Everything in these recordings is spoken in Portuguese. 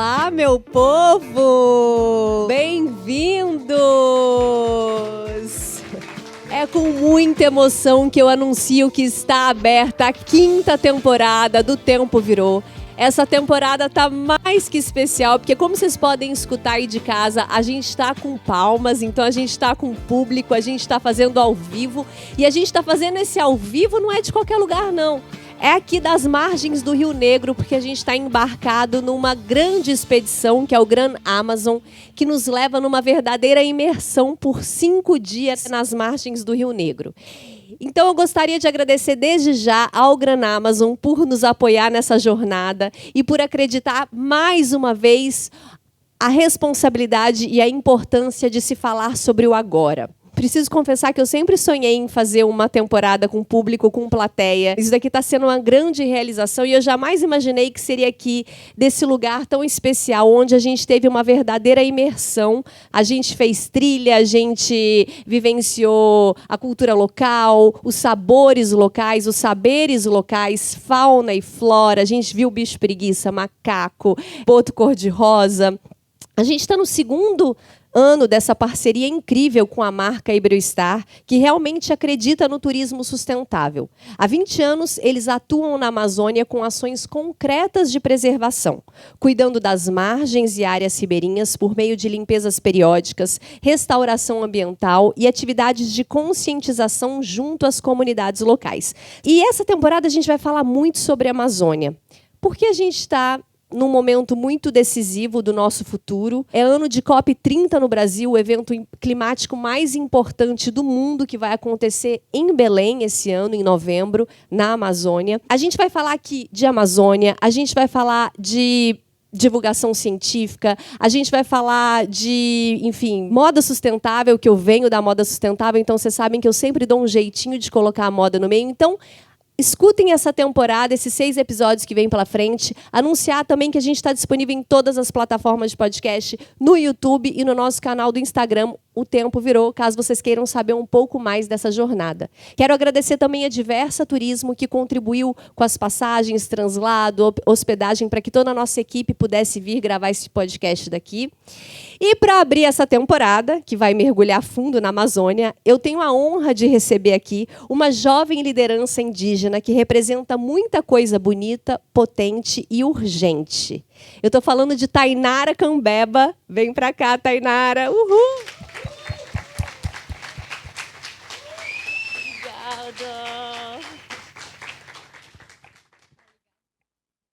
Olá, meu povo! Bem-vindos! É com muita emoção que eu anuncio que está aberta a 5ª temporada do Tempo Virou. Essa temporada tá mais que especial, porque como vocês podem escutar aí de casa, a gente está com palmas, então a gente está com público, a gente está fazendo ao vivo. E a gente está fazendo esse ao vivo não é de qualquer lugar, não. É aqui das margens do Rio Negro, porque a gente está embarcado numa grande expedição, que é o Gran Amazon, que nos leva numa verdadeira imersão por 5 dias nas margens do Rio Negro. Então eu gostaria de agradecer desde já ao Gran Amazon por nos apoiar nessa jornada e por acreditar mais uma vez a responsabilidade e a importância de se falar sobre o agora. Preciso confessar que eu sempre sonhei em fazer uma temporada com público, com plateia. Isso daqui está sendo uma grande realização e eu jamais imaginei que seria aqui, desse lugar tão especial, onde a gente teve uma verdadeira imersão. A gente fez trilha, a gente vivenciou a cultura local, os sabores locais, os saberes locais, fauna e flora. A gente viu bicho preguiça, macaco, boto cor-de-rosa. A gente está no 2º ano dessa parceria incrível com a marca Iberostar, que realmente acredita no turismo sustentável. Há 20 anos, eles atuam na Amazônia com ações concretas de preservação, cuidando das margens e áreas ribeirinhas por meio de limpezas periódicas, restauração ambiental e atividades de conscientização junto às comunidades locais. E essa temporada a gente vai falar muito sobre a Amazônia, porque a gente está num momento muito decisivo do nosso futuro. É ano de COP30 no Brasil, o evento climático mais importante do mundo, que vai acontecer em Belém esse ano, em novembro, na Amazônia. A gente vai falar aqui de Amazônia, a gente vai falar de divulgação científica, a gente vai falar de, enfim, moda sustentável, que eu venho da moda sustentável, então vocês sabem que eu sempre dou um jeitinho de colocar a moda no meio. Então, escutem essa temporada, esses 6 episódios que vêm pela frente. Anunciar também que a gente está disponível em todas as plataformas de podcast, no YouTube e no nosso canal do Instagram, O Tempo Virou, caso vocês queiram saber um pouco mais dessa jornada. Quero agradecer também a Diversa Turismo, que contribuiu com as passagens, translado, hospedagem, para que toda a nossa equipe pudesse vir gravar esse podcast daqui. E para abrir essa temporada, que vai mergulhar fundo na Amazônia, eu tenho a honra de receber aqui uma jovem liderança indígena que representa muita coisa bonita, potente e urgente. Eu estou falando de Tainara Cambeba. Vem para cá, Tainara. Uhul! Obrigada.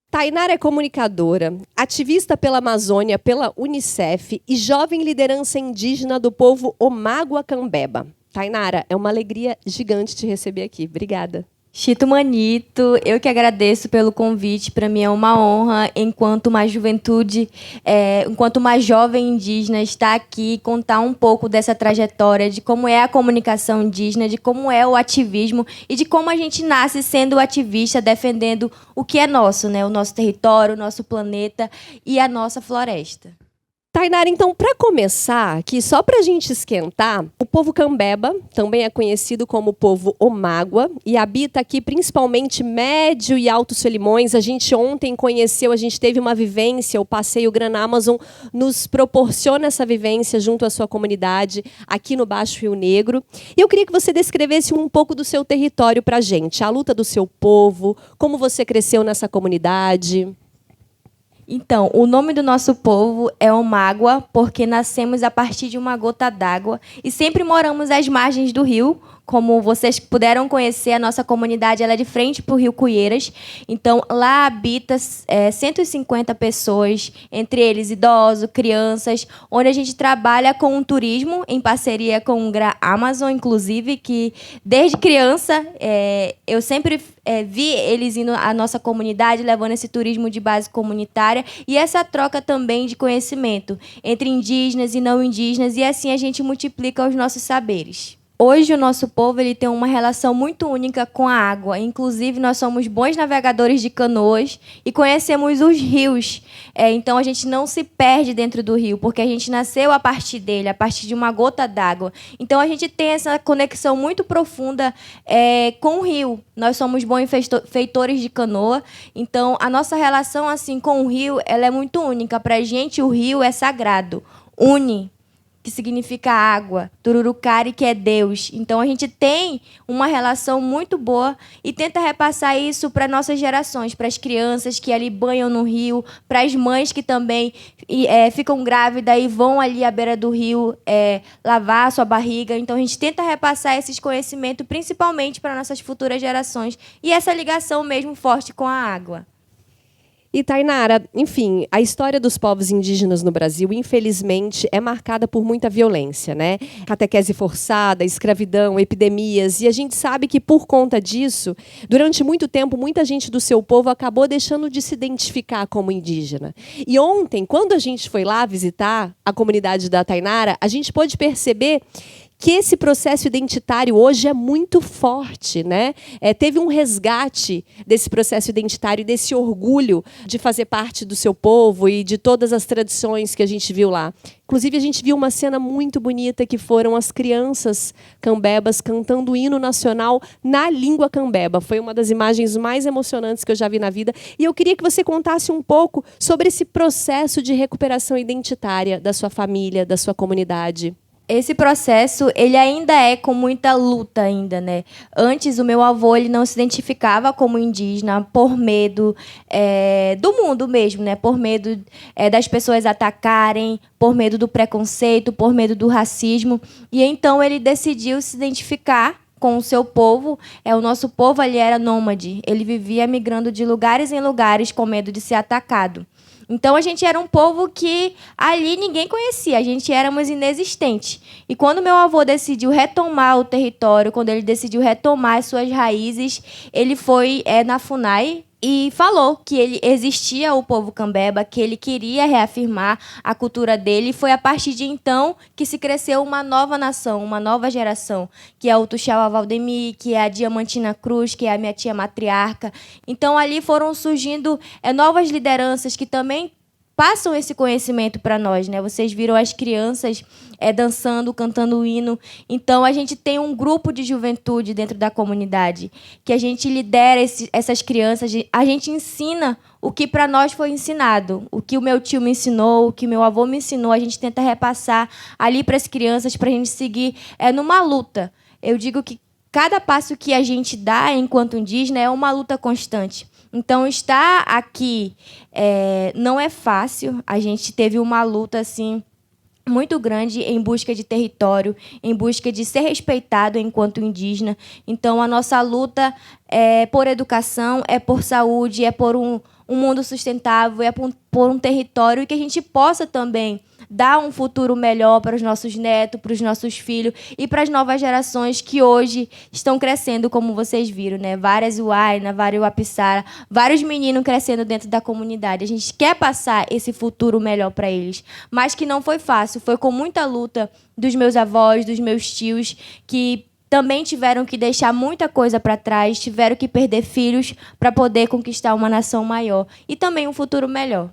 Tainara é comunicadora, ativista pela Amazônia, pela Unicef e jovem liderança indígena do povo Omágua Cambeba. Tainara, é uma alegria gigante te receber aqui. Obrigada. Chito Manito, eu que agradeço pelo convite. Para mim é uma honra, enquanto uma juventude, enquanto uma jovem indígena, estar aqui e contar um pouco dessa trajetória, de como é a comunicação indígena, de como é o ativismo e de como a gente nasce sendo ativista, defendendo o que é nosso, né? O nosso território, o nosso planeta e a nossa floresta. Tainara, então, para começar, aqui, só para a gente esquentar, o povo Cambeba também é conhecido como povo Omágua e habita aqui principalmente Médio e Alto Solimões. A gente ontem conheceu, a gente teve uma vivência, o passeio Gran Amazon nos proporciona essa vivência junto à sua comunidade aqui no Baixo Rio Negro. E eu queria que você descrevesse um pouco do seu território para a gente, a luta do seu povo, como você cresceu nessa comunidade. Então, o nome do nosso povo é Omágua, porque nascemos a partir de uma gota d'água e sempre moramos às margens do rio. Como vocês puderam conhecer, a nossa comunidade ela é de frente para o Rio Cuieiras. Então, lá habita 150 pessoas, entre eles idosos, crianças, onde a gente trabalha com o turismo, em parceria com o Gran Amazon, inclusive, que desde criança eu sempre vi eles indo à nossa comunidade, levando esse turismo de base comunitária e essa troca também de conhecimento entre indígenas e não indígenas, e assim a gente multiplica os nossos saberes. Hoje o nosso povo ele tem uma relação muito única com a água. Inclusive, nós somos bons navegadores de canoas e conhecemos os rios. Então, a gente não se perde dentro do rio, porque a gente nasceu a partir dele, a partir de uma gota d'água. Então, a gente tem essa conexão muito profunda com o rio. Nós somos bons feitores de canoa. Então, a nossa relação assim com o rio ela é muito única. Para a gente, o rio é sagrado. Une, que significa água, Tururucari, que é Deus. Então, a gente tem uma relação muito boa e tenta repassar isso para nossas gerações, para as crianças que ali banham no rio, para as mães que também ficam grávidas e vão ali à beira do rio lavar a sua barriga. Então, a gente tenta repassar esses conhecimentos, principalmente para nossas futuras gerações. E essa ligação mesmo forte com a água. E, Tainara, enfim, a história dos povos indígenas no Brasil, infelizmente, é marcada por muita violência, né? Catequese forçada, escravidão, epidemias. E a gente sabe que, por conta disso, durante muito tempo, muita gente do seu povo acabou deixando de se identificar como indígena. E ontem, quando a gente foi lá visitar a comunidade da Tainara, a gente pôde perceber que esse processo identitário hoje é muito forte, né? Teve um resgate desse processo identitário, desse orgulho de fazer parte do seu povo e de todas as tradições que a gente viu lá. Inclusive, a gente viu uma cena muito bonita que foram as crianças cambebas cantando o hino nacional na língua cambeba. Foi uma das imagens mais emocionantes que eu já vi na vida. E eu queria que você contasse um pouco sobre esse processo de recuperação identitária da sua família, da sua comunidade. Esse processo, ele ainda é com muita luta ainda, né? Antes, o meu avô, ele não se identificava como indígena por medo do mundo mesmo, né? Por medo das pessoas atacarem, por medo do preconceito, por medo do racismo. E então ele decidiu se identificar com o seu povo. O nosso povo ali era nômade. Ele vivia migrando de lugares em lugares com medo de ser atacado. Então, a gente era um povo que ali ninguém conhecia, a gente éramos inexistentes. E quando meu avô decidiu retomar o território, quando ele decidiu retomar as suas raízes, ele foi na FUNAI e falou que ele existia o povo cambeba, que ele queria reafirmar a cultura dele. E foi a partir de então que se cresceu uma nova nação, uma nova geração, que é o Tuxaua Valdemir, que é a Diamantina Cruz, que é a minha tia matriarca. Então, ali foram surgindo novas lideranças que também passam esse conhecimento para nós, né? Vocês viram as crianças dançando, cantando o hino. Então, a gente tem um grupo de juventude dentro da comunidade, que a gente lidera essas crianças, a gente ensina o que para nós foi ensinado, o que o meu tio me ensinou, o que meu avô me ensinou, a gente tenta repassar ali para as crianças, para a gente seguir numa luta. Eu digo que cada passo que a gente dá enquanto indígena é uma luta constante. Então, estar aqui não é fácil. A gente teve uma luta assim muito grande em busca de território, em busca de ser respeitado enquanto indígena. Então, a nossa luta é por educação, é por saúde, é por um mundo sustentável, é por um território que a gente possa também dar um futuro melhor para os nossos netos, para os nossos filhos e para as novas gerações que hoje estão crescendo, como vocês viram, né? Várias Uaina, vários Uapissara, vários meninos crescendo dentro da comunidade. A gente quer passar esse futuro melhor para eles, mas que não foi fácil, foi com muita luta dos meus avós, dos meus tios, que também tiveram que deixar muita coisa para trás, tiveram que perder filhos para poder conquistar uma nação maior e também um futuro melhor.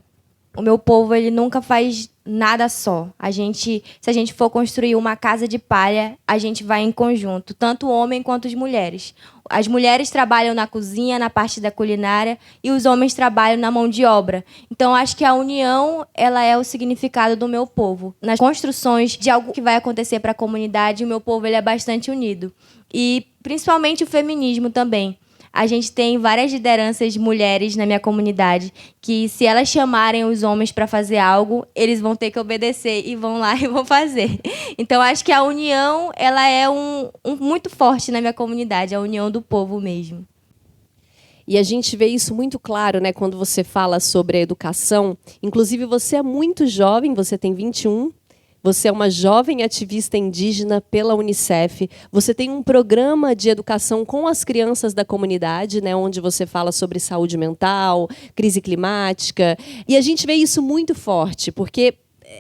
O meu povo, ele nunca faz nada só. Se a gente for construir uma casa de palha, a gente vai em conjunto, tanto o homem quanto as mulheres. As mulheres trabalham na cozinha, na parte da culinária, e os homens trabalham na mão de obra. Então, acho que a união, ela é o significado do meu povo. Nas construções de algo que vai acontecer para a comunidade, o meu povo ele é bastante unido. E, principalmente, o feminismo também. A gente tem várias lideranças mulheres na minha comunidade que, se elas chamarem os homens para fazer algo, eles vão ter que obedecer e vão lá e vão fazer. Então, acho que a união ela é muito forte na minha comunidade, a união do povo mesmo. E a gente vê isso muito claro, né, quando você fala sobre a educação. Inclusive, você é muito jovem, você tem 21. Você é uma jovem ativista indígena pela Unicef. Você tem um programa de educação com as crianças da comunidade, né, onde você fala sobre saúde mental, crise climática. E a gente vê isso muito forte, porque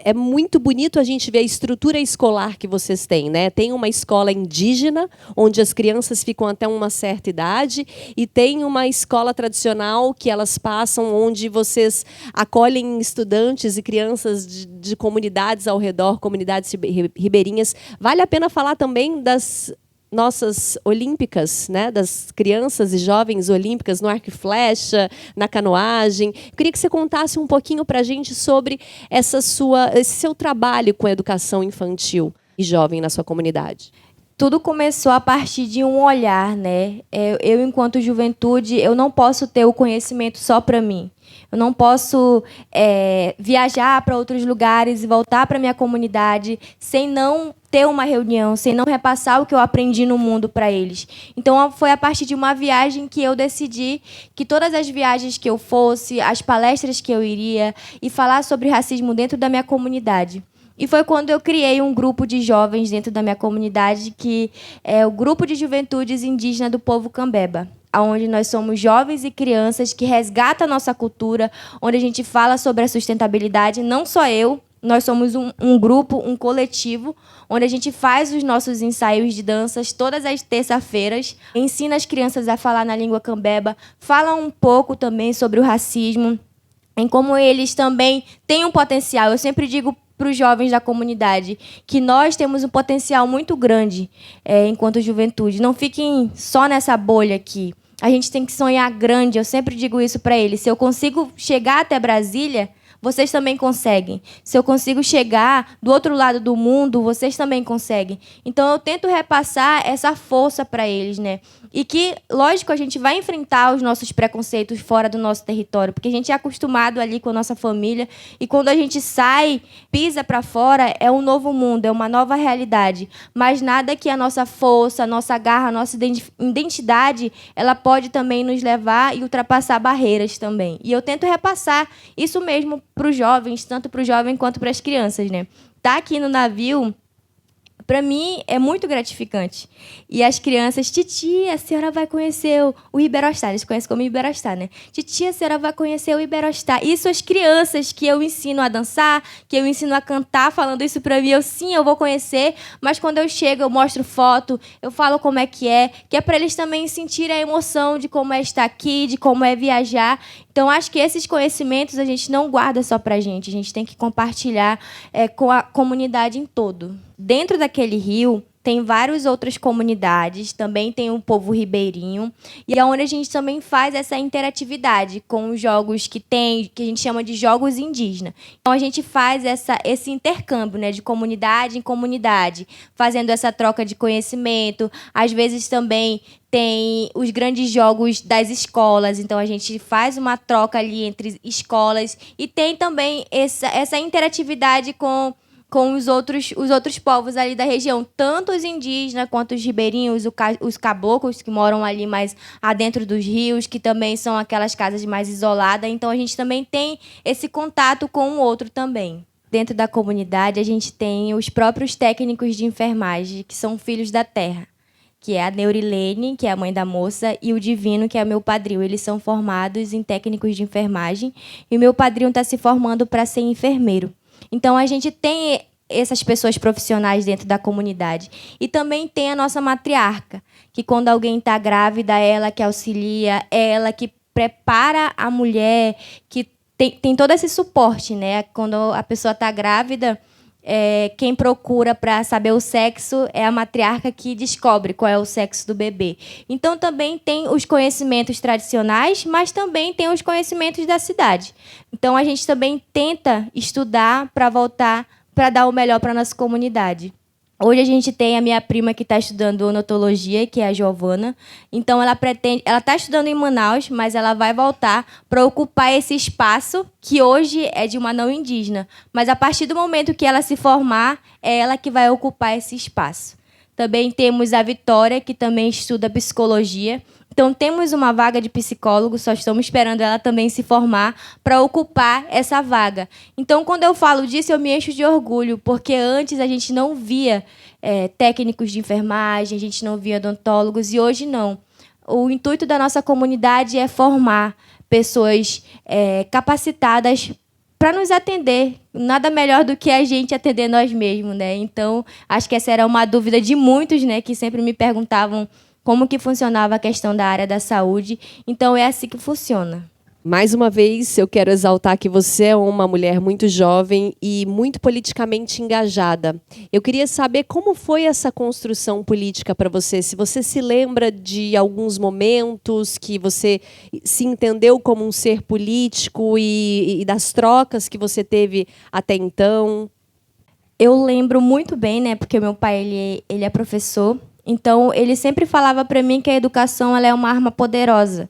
é muito bonito a gente ver a estrutura escolar que vocês têm, né? Tem uma escola indígena, onde as crianças ficam até uma certa idade, e tem uma escola tradicional que elas passam, onde vocês acolhem estudantes e crianças de comunidades ao redor, comunidades ribeirinhas. Vale a pena falar também das nossas olímpicas, né, das crianças e jovens olímpicas no arco e flecha, na canoagem. Eu queria que você contasse um pouquinho para a gente sobre esse seu trabalho com a educação infantil e jovem na sua comunidade. Tudo começou a partir de um olhar, né? Eu, enquanto juventude, eu não posso ter o conhecimento só para mim. Eu não posso viajar para outros lugares e voltar para minha comunidade sem não ter uma reunião, sem não repassar o que eu aprendi no mundo para eles. Então, foi a partir de uma viagem que eu decidi que todas as viagens que eu fosse, as palestras que eu iria, e falar sobre racismo dentro da minha comunidade. E foi quando eu criei um grupo de jovens dentro da minha comunidade, que é o Grupo de Juventudes Indígena do Povo Cambeba, onde nós somos jovens e crianças que resgatam a nossa cultura, onde a gente fala sobre a sustentabilidade. Não só eu, nós somos um grupo, um coletivo, onde a gente faz os nossos ensaios de danças todas as terças-feiras, ensina as crianças a falar na língua cambeba, fala um pouco também sobre o racismo, em como eles também têm um potencial. Eu sempre digo para os jovens da comunidade que nós temos um potencial muito grande enquanto juventude. Não fiquem só nessa bolha aqui. A gente tem que sonhar grande. Eu sempre digo isso para eles. Se eu consigo chegar até Brasília, vocês também conseguem. Se eu consigo chegar do outro lado do mundo, vocês também conseguem. Então, eu tento repassar essa força para eles, né? E que, lógico, a gente vai enfrentar os nossos preconceitos fora do nosso território, porque a gente é acostumado ali com a nossa família, e quando a gente sai, pisa para fora, é um novo mundo, é uma nova realidade. Mas nada que a nossa força, a nossa garra, a nossa identidade, ela pode também nos levar e ultrapassar barreiras também. E eu tento repassar isso mesmo para os jovens, tanto para o jovem quanto para as crianças, né? Tá aqui no navio, para mim, é muito gratificante. E as crianças, titia, a senhora vai conhecer o Iberostar. Eles conhecem como Iberostar, né? Titia, a senhora vai conhecer o Iberostar. Isso as crianças que eu ensino a dançar, que eu ensino a cantar, falando isso para mim, eu vou conhecer. Mas quando eu chego, eu mostro foto, eu falo como é, que é para eles também sentirem a emoção de como é estar aqui, de como é viajar. Então, acho que esses conhecimentos a gente não guarda só para a gente tem que compartilhar com a comunidade em todo. Dentro daquele rio, tem várias outras comunidades, também tem o povo ribeirinho, e é onde a gente também faz essa interatividade com os jogos que a gente chama de jogos indígenas. Então, a gente faz esse intercâmbio, né, de comunidade em comunidade, fazendo essa troca de conhecimento. Às vezes também tem os grandes jogos das escolas, então a gente faz uma troca ali entre escolas, e tem também essa interatividade com os outros povos ali da região, tanto os indígenas quanto os ribeirinhos, os caboclos que moram ali mais adentro dos rios, que também são aquelas casas mais isoladas. Então, a gente também tem esse contato com o outro também. Dentro da comunidade, a gente tem os próprios técnicos de enfermagem, que são filhos da terra, que é a Neurilene, que é a mãe da moça, e o Divino, que é meu padrinho. Eles são formados em técnicos de enfermagem, e o meu padrinho está se formando para ser enfermeiro. Então, a gente tem essas pessoas profissionais dentro da comunidade. E também tem a nossa matriarca, que quando alguém está grávida, é ela que auxilia, é ela que prepara a mulher, que tem todo esse suporte, né? Quando a pessoa está grávida, quem procura para saber o sexo é a matriarca que descobre qual é o sexo do bebê. Então, também tem os conhecimentos tradicionais, mas também tem os conhecimentos da cidade. Então, a gente também tenta estudar para voltar, para dar o melhor para a nossa comunidade. Hoje a gente tem a minha prima que está estudando odontologia, que é a Giovana. Então, ela está estudando em Manaus, mas ela vai voltar para ocupar esse espaço que hoje é de uma não indígena. Mas, a partir do momento que ela se formar, é ela que vai ocupar esse espaço. Também temos a Vitória, que também estuda psicologia. Então, temos uma vaga de psicólogo, só estamos esperando ela também se formar para ocupar essa vaga. Então, quando eu falo disso, eu me encho de orgulho, porque antes a gente não via técnicos de enfermagem, a gente não via odontólogos, e hoje não. O intuito da nossa comunidade é formar pessoas capacitadas para nos atender. Nada melhor do que a gente atender nós mesmos, né? Então, acho que essa era uma dúvida de muitos, né, que sempre me perguntavam como que funcionava a questão da área da saúde. Então, é assim que funciona. Mais uma vez, eu quero exaltar que você é uma mulher muito jovem e muito politicamente engajada. Eu queria saber como foi essa construção política para você. Se você se lembra de alguns momentos que você se entendeu como um ser político e das trocas que você teve até então. Eu lembro muito bem, né, porque meu pai ele é professor. Então, ele sempre falava para mim que a educação ela é uma arma poderosa.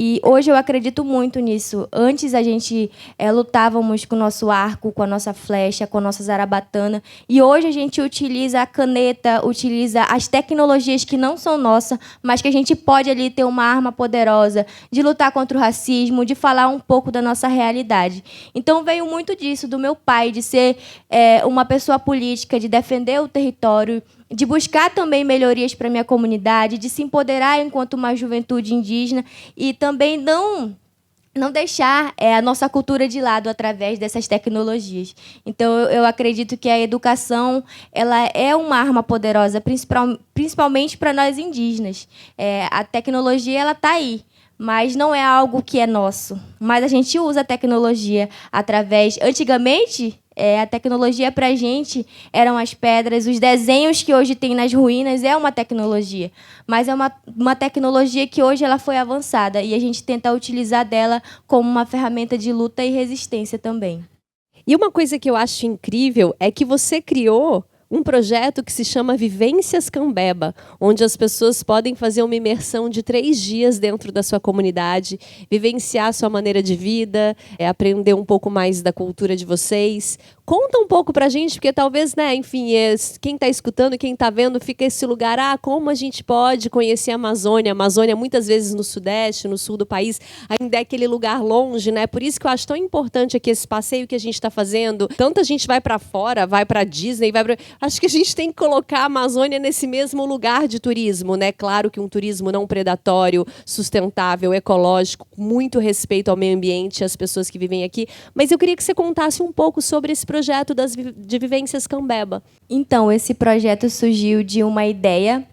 E hoje eu acredito muito nisso. Antes a gente lutávamos com o nosso arco, com a nossa flecha, com a nossa zarabatana. E hoje a gente utiliza a caneta, utiliza as tecnologias que não são nossas, mas que a gente pode ali ter uma arma poderosa de lutar contra o racismo, de falar um pouco da nossa realidade. Então veio muito disso, do meu pai, de ser uma pessoa política, de defender o território, de buscar também melhorias para a minha comunidade, de se empoderar enquanto uma juventude indígena e também não deixar a nossa cultura de lado através dessas tecnologias. Então, eu acredito que a educação ela é uma arma poderosa, principalmente para nós indígenas. A tecnologia ela está aí, mas não é algo que é nosso. Mas a gente usa a tecnologia através... Antigamente, a tecnologia para a gente eram as pedras, os desenhos que hoje tem nas ruínas é uma tecnologia, mas é uma tecnologia que hoje ela foi avançada e a gente tenta utilizar dela como uma ferramenta de luta e resistência também. E uma coisa que eu acho incrível é que você criou um projeto que se chama Vivências Cambeba, onde as pessoas podem fazer uma imersão de 3 dias dentro da sua comunidade, vivenciar a sua maneira de vida, aprender um pouco mais da cultura de vocês. Conta um pouco pra gente, porque talvez, né, enfim, quem está escutando, quem está vendo, fica esse lugar, como a gente pode conhecer a Amazônia? A Amazônia, muitas vezes no Sudeste, no Sul do país, ainda é aquele lugar longe, né? Por isso que eu acho tão importante aqui esse passeio que a gente está fazendo. Tanta gente vai para fora, vai para Disney, acho que a gente tem que colocar a Amazônia nesse mesmo lugar de turismo, né? Claro que um turismo não predatório, sustentável, ecológico, com muito respeito ao meio ambiente e às pessoas que vivem aqui. Mas eu queria que você contasse um pouco sobre esse projeto de Vivências Cambeba. Então, esse projeto surgiu de uma ideia.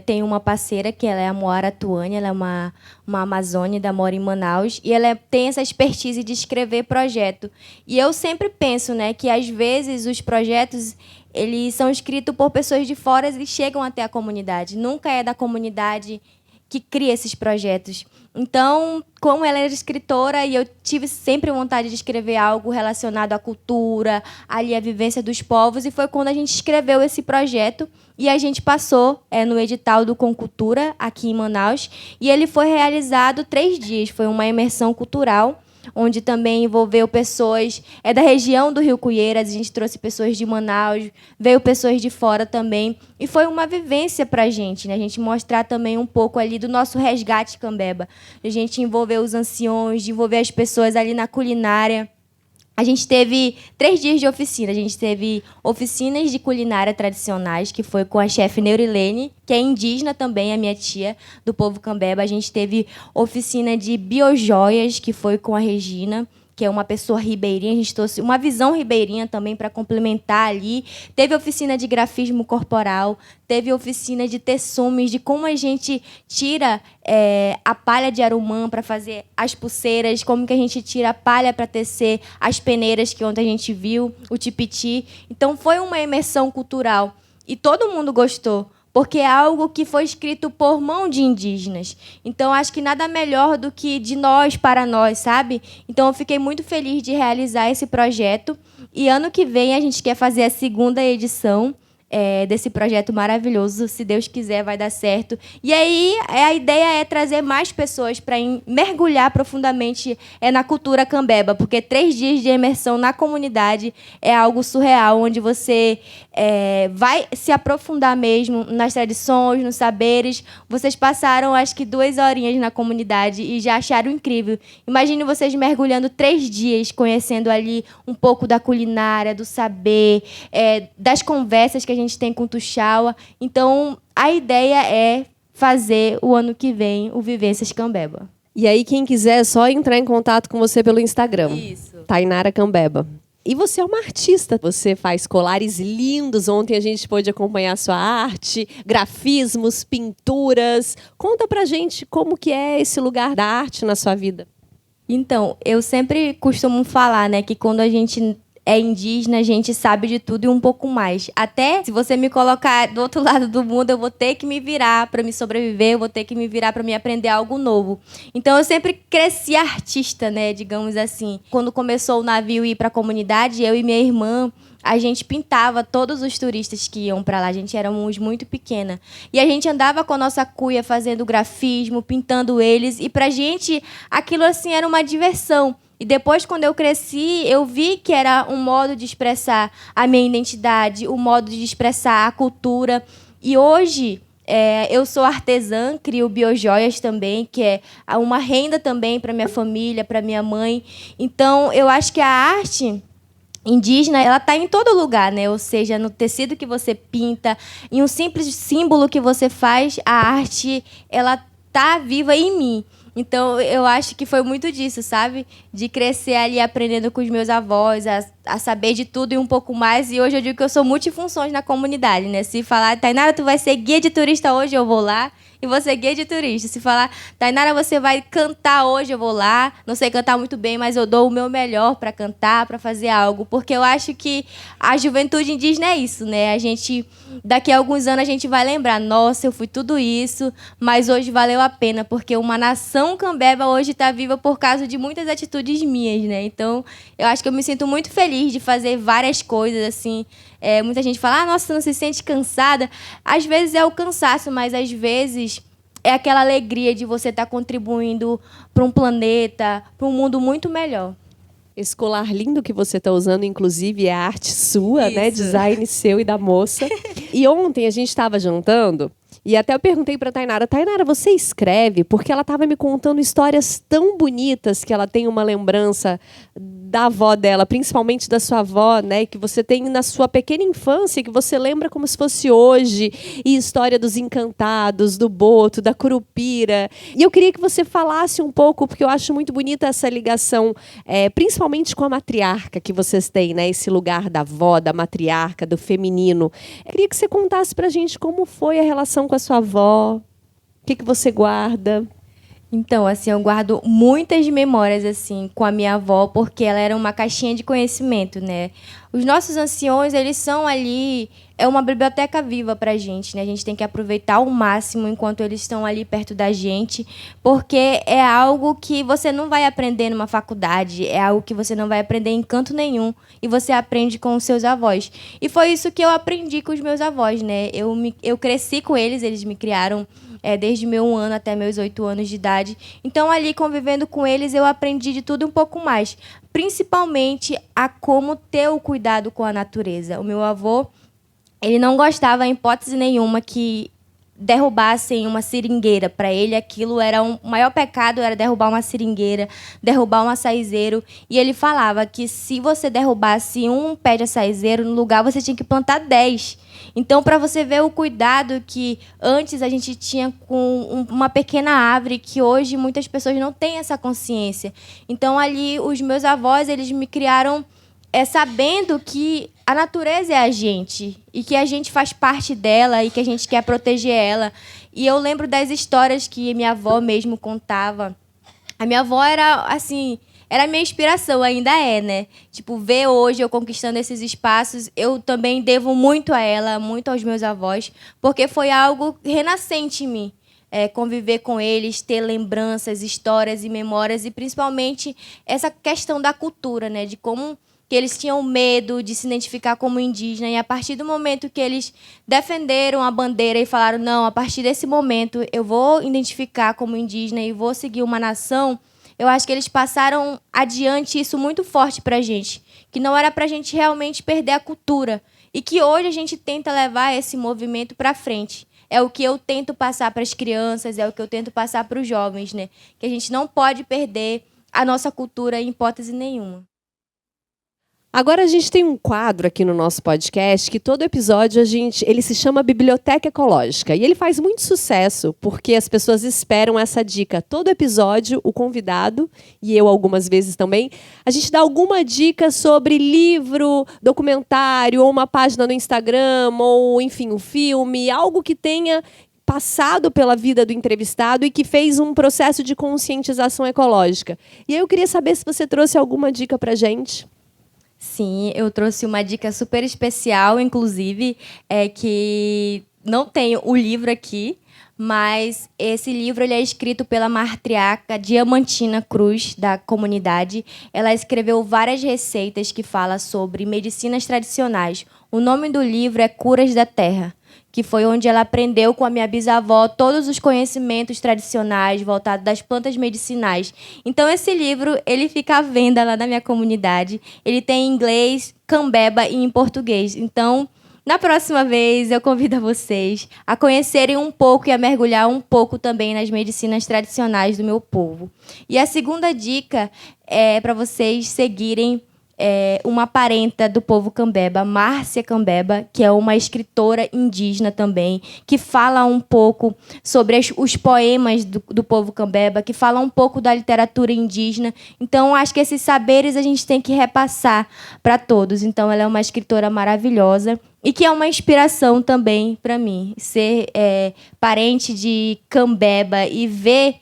Tem uma parceira, que ela é a Moara Tuane, ela é uma amazônida, mora em Manaus, e ela tem essa expertise de escrever projeto. E eu sempre penso, né, que às vezes os projetos eles são escritos por pessoas de fora e chegam até a comunidade. Nunca é da comunidade que cria esses projetos. Então, como ela era escritora e eu tive sempre vontade de escrever algo relacionado à cultura, ali à vivência dos povos, e foi quando a gente escreveu esse projeto e a gente passou no edital do Concultura aqui em Manaus, e ele foi realizado 3 dias. Foi uma imersão cultural, onde também envolveu pessoas da região do Rio Cuieiras. A gente trouxe pessoas de Manaus, veio pessoas de fora também, e foi uma vivência para a gente, né? A gente mostrar também um pouco ali do nosso resgate Cambeba. A gente envolveu os anciões, de envolver as pessoas ali na culinária. A gente teve 3 dias de oficina. A gente teve oficinas de culinária tradicionais, que foi com a chefe Neurilene, que é indígena também, a minha tia, do povo Cambeba. A gente teve oficina de biojoias, que foi com a Regina, que é uma pessoa ribeirinha. A gente trouxe uma visão ribeirinha também para complementar ali. Teve oficina de grafismo corporal, teve oficina de tessumes, de como a gente tira a palha de arumã para fazer as pulseiras, como que a gente tira a palha para tecer as peneiras, que ontem a gente viu, o tipiti. Então, foi uma imersão cultural e todo mundo gostou, porque é algo que foi escrito por mão de indígenas. Então, acho que nada melhor do que de nós para nós, sabe? Então, eu fiquei muito feliz de realizar esse projeto. E ano que vem a gente quer fazer a 2ª edição desse projeto maravilhoso. Se Deus quiser, vai dar certo. E aí, a ideia é trazer mais pessoas para mergulhar profundamente na cultura cambeba, porque 3 dias de imersão na comunidade é algo surreal, onde você vai se aprofundar mesmo nas tradições, nos saberes. Vocês passaram, acho que 2 horinhas na comunidade e já acharam incrível. Imagine vocês mergulhando 3 dias, conhecendo ali um pouco da culinária, do saber, das conversas que a gente tem com o Tuxaua. Então, a ideia é fazer o ano que vem o Vivências Cambeba. E aí, quem quiser, é só entrar em contato com você pelo Instagram. Isso. Tainara Cambeba. E você é uma artista, você faz colares lindos. Ontem a gente pôde acompanhar sua arte, grafismos, pinturas. Conta pra gente como que é esse lugar da arte na sua vida. Então, eu sempre costumo falar, né, que quando a gente é indígena, a gente sabe de tudo e um pouco mais. Até se você me colocar do outro lado do mundo, eu vou ter que me virar para me sobreviver, eu vou ter que me virar para me aprender algo novo. Então, eu sempre cresci artista, né, digamos assim. Quando começou o navio ir para a comunidade, eu e minha irmã, a gente pintava todos os turistas que iam para lá. A gente éramos muito pequena. E a gente andava com a nossa cuia fazendo grafismo, pintando eles. E pra gente, aquilo assim era uma diversão. E depois, quando eu cresci, eu vi que era um modo de expressar a minha identidade, um modo de expressar a cultura. E hoje, eu sou artesã, crio biojoias também, que é uma renda também para minha família, para minha mãe. Então, eu acho que a arte indígena, ela está em todo lugar, né? Ou seja, no tecido que você pinta, em um simples símbolo que você faz, a arte, ela tá viva em mim. Então, eu acho que foi muito disso, sabe? De crescer ali aprendendo com os meus avós, a saber de tudo e um pouco mais. E hoje eu digo que eu sou multifunções na comunidade, né? Se falar, Tainara, tu vai ser guia de turista hoje, eu vou lá. E vou ser guia de turista. Se falar, Tainara, você vai cantar hoje, eu vou lá. Não sei cantar muito bem, mas eu dou o meu melhor para cantar, para fazer algo. Porque eu acho que a juventude indígena é isso, né? A gente, daqui a alguns anos, a gente vai lembrar, nossa, eu fui tudo isso, mas hoje valeu a pena, porque uma nação cambeba hoje está viva por causa de muitas atitudes minhas, né? Então, eu acho que eu me sinto muito feliz de fazer várias coisas, assim. Muita gente fala, nossa, você não se sente cansada? Às vezes é o cansaço, mas às vezes é aquela alegria de você estar contribuindo para um planeta, para um mundo muito melhor. Esse colar lindo que você está usando, inclusive, é arte sua, Isso. né? Design seu e da moça. E ontem a gente estava jantando e até eu perguntei para Tainara, você escreve? Porque ela estava me contando histórias tão bonitas que ela tem uma lembrança da avó dela, principalmente da sua avó, né? Que você tem na sua pequena infância, que você lembra como se fosse hoje. E história dos encantados, do boto, da curupira. E eu queria que você falasse um pouco, porque eu acho muito bonita essa ligação, principalmente com a matriarca que vocês têm, né? Esse lugar da avó, da matriarca, do feminino. Eu queria que você contasse pra gente como foi a relação com a sua avó, o que você guarda. Então, assim, eu guardo muitas memórias, assim, com a minha avó, porque ela era uma caixinha de conhecimento, né? Os nossos anciões, eles são ali, é uma biblioteca viva pra gente, né? A gente tem que aproveitar ao máximo enquanto eles estão ali perto da gente, porque é algo que você não vai aprender numa faculdade, é algo que você não vai aprender em canto nenhum, e você aprende com os seus avós. E foi isso que eu aprendi com os meus avós, né? Eu cresci com eles, eles me criaram desde meu 1 ano até meus 8 anos de idade. Então, ali, convivendo com eles, eu aprendi de tudo um pouco mais. Principalmente a como ter o cuidado com a natureza. O meu avô, ele não gostava, em hipótese nenhuma, que derrubassem uma seringueira. Para ele, aquilo era o maior pecado, era derrubar uma seringueira, derrubar um açaizeiro. E ele falava que se você derrubasse um pé de açaizeiro, no lugar você tinha que plantar 10. Então, para você ver o cuidado que antes a gente tinha com uma pequena árvore, que hoje muitas pessoas não têm essa consciência. Então, ali, os meus avós, eles me criaram sabendo que a natureza é a gente e que a gente faz parte dela e que a gente quer proteger ela. E eu lembro das histórias que minha avó mesmo contava. A minha avó era, assim, era a minha inspiração, ainda é, né? Tipo, ver hoje eu conquistando esses espaços, eu também devo muito a ela, muito aos meus avós, porque foi algo renascente em mim. Conviver com eles, ter lembranças, histórias e memórias, e principalmente essa questão da cultura, né? De como que eles tinham medo de se identificar como indígena, e a partir do momento que eles defenderam a bandeira e falaram, não, a partir desse momento eu vou identificar como indígena e vou seguir uma nação, eu acho que eles passaram adiante isso muito forte para a gente, que não era para a gente realmente perder a cultura, e que hoje a gente tenta levar esse movimento para frente. É o que eu tento passar para as crianças, é o que eu tento passar para os jovens, né? Que a gente não pode perder a nossa cultura em hipótese nenhuma. Agora a gente tem um quadro aqui no nosso podcast que todo episódio ele se chama Biblioteca Ecológica. E ele faz muito sucesso porque as pessoas esperam essa dica. Todo episódio, o convidado, e eu algumas vezes também, a gente dá alguma dica sobre livro, documentário, ou uma página no Instagram, ou enfim, um filme, algo que tenha passado pela vida do entrevistado e que fez um processo de conscientização ecológica. E aí eu queria saber se você trouxe alguma dica pra gente. Sim, eu trouxe uma dica super especial, inclusive, que não tenho o livro aqui, mas esse livro ele é escrito pela matriarca Diamantina Cruz, da comunidade. Ela escreveu várias receitas que falam sobre medicinas tradicionais. O nome do livro é Curas da Terra, que foi onde ela aprendeu com a minha bisavó todos os conhecimentos tradicionais voltados das plantas medicinais. Então, esse livro ele fica à venda lá na minha comunidade. Ele tem em inglês, cambeba e em português. Então, na próxima vez, eu convido a vocês a conhecerem um pouco e a mergulhar um pouco também nas medicinas tradicionais do meu povo. E a segunda dica é para vocês seguirem uma parenta do povo cambeba, Márcia Cambeba, que é uma escritora indígena também, que fala um pouco sobre os poemas do povo cambeba, que fala um pouco da literatura indígena. Então, acho que esses saberes a gente tem que repassar para todos. Então, ela é uma escritora maravilhosa e que é uma inspiração também para mim. Ser parente de cambeba e ver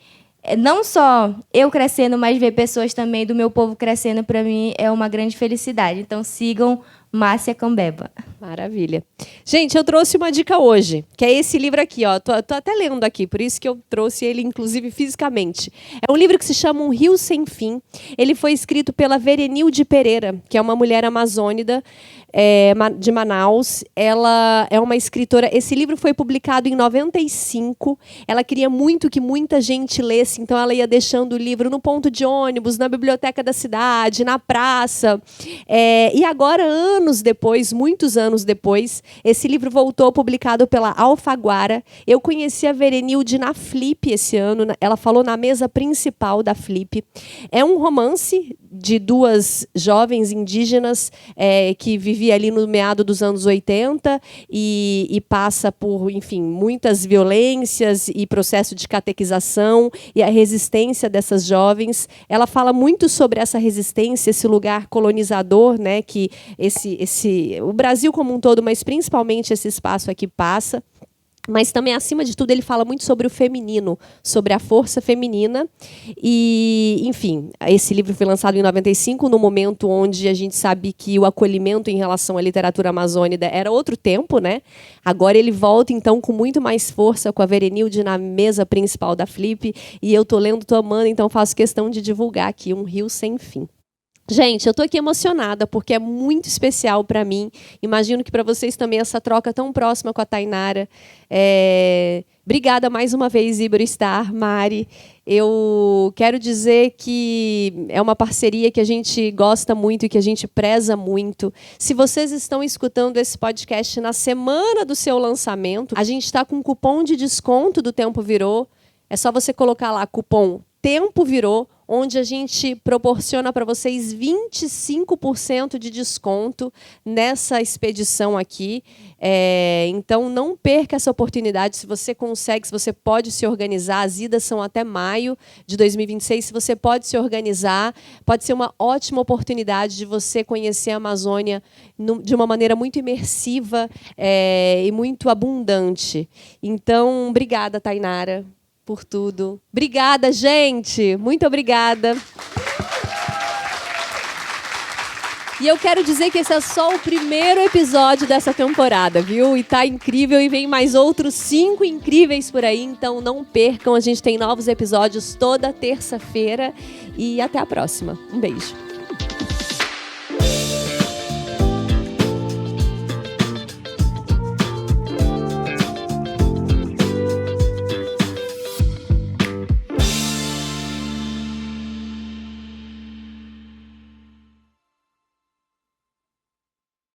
não só eu crescendo, mas ver pessoas também do meu povo crescendo, para mim, é uma grande felicidade. Então, sigam Márcia Cambeba. Maravilha. Gente, eu trouxe uma dica hoje, que é esse livro aqui, ó. Tô até lendo aqui, por isso que eu trouxe ele, inclusive, fisicamente. É um livro que se chama Um Rio Sem Fim. Ele foi escrito pela Verenilde Pereira, que é uma mulher amazônida, de Manaus. Ela é uma escritora. Esse livro foi publicado em 95. Ela queria muito que muita gente lesse, então ela ia deixando o livro no ponto de ônibus, na biblioteca da cidade, na praça. E agora, anos depois, muitos anos depois, esse livro voltou publicado pela Alfaguara. Eu conheci a Verenilde na Flip esse ano. Ela falou na mesa principal da Flip. É um romance de duas jovens indígenas que viviam ali no meado dos anos 80 e passa por, enfim, muitas violências e processo de catequização e a resistência dessas jovens. Ela fala muito sobre essa resistência, esse lugar colonizador, né, que o Brasil como um todo, mas principalmente esse espaço aqui passa. Mas também, acima de tudo, ele fala muito sobre o feminino, sobre a força feminina. E, enfim, esse livro foi lançado em 95, no momento onde a gente sabe que o acolhimento em relação à literatura amazônica era outro tempo, né? Agora ele volta, então, com muito mais força, com a Verenilde na mesa principal da Flip. E eu estou lendo, estou amando, então faço questão de divulgar aqui Um Rio Sem Fim. Gente, eu estou aqui emocionada porque é muito especial para mim. Imagino que para vocês também essa troca tão próxima com a Tainara. Obrigada mais uma vez, Iberostar, Mari. Eu quero dizer que é uma parceria que a gente gosta muito e que a gente preza muito. Se vocês estão escutando esse podcast na semana do seu lançamento, a gente está com um cupom de desconto do Tempo Virou. É só você colocar lá, cupom Tempo Virou, onde a gente proporciona para vocês 25% de desconto nessa expedição aqui. Então, não perca essa oportunidade. Se você consegue, se você pode se organizar, as idas são até maio de 2026. Se você pode se organizar, pode ser uma ótima oportunidade de você conhecer a Amazônia de uma maneira muito imersiva e muito abundante. Então, obrigada, Tainara, por tudo. Obrigada, gente. Muito obrigada. E eu quero dizer que esse é só o primeiro episódio dessa temporada, viu? E tá incrível e vem mais outros 5 incríveis por aí, então não percam. A gente tem novos episódios toda terça-feira e até a próxima. Um beijo.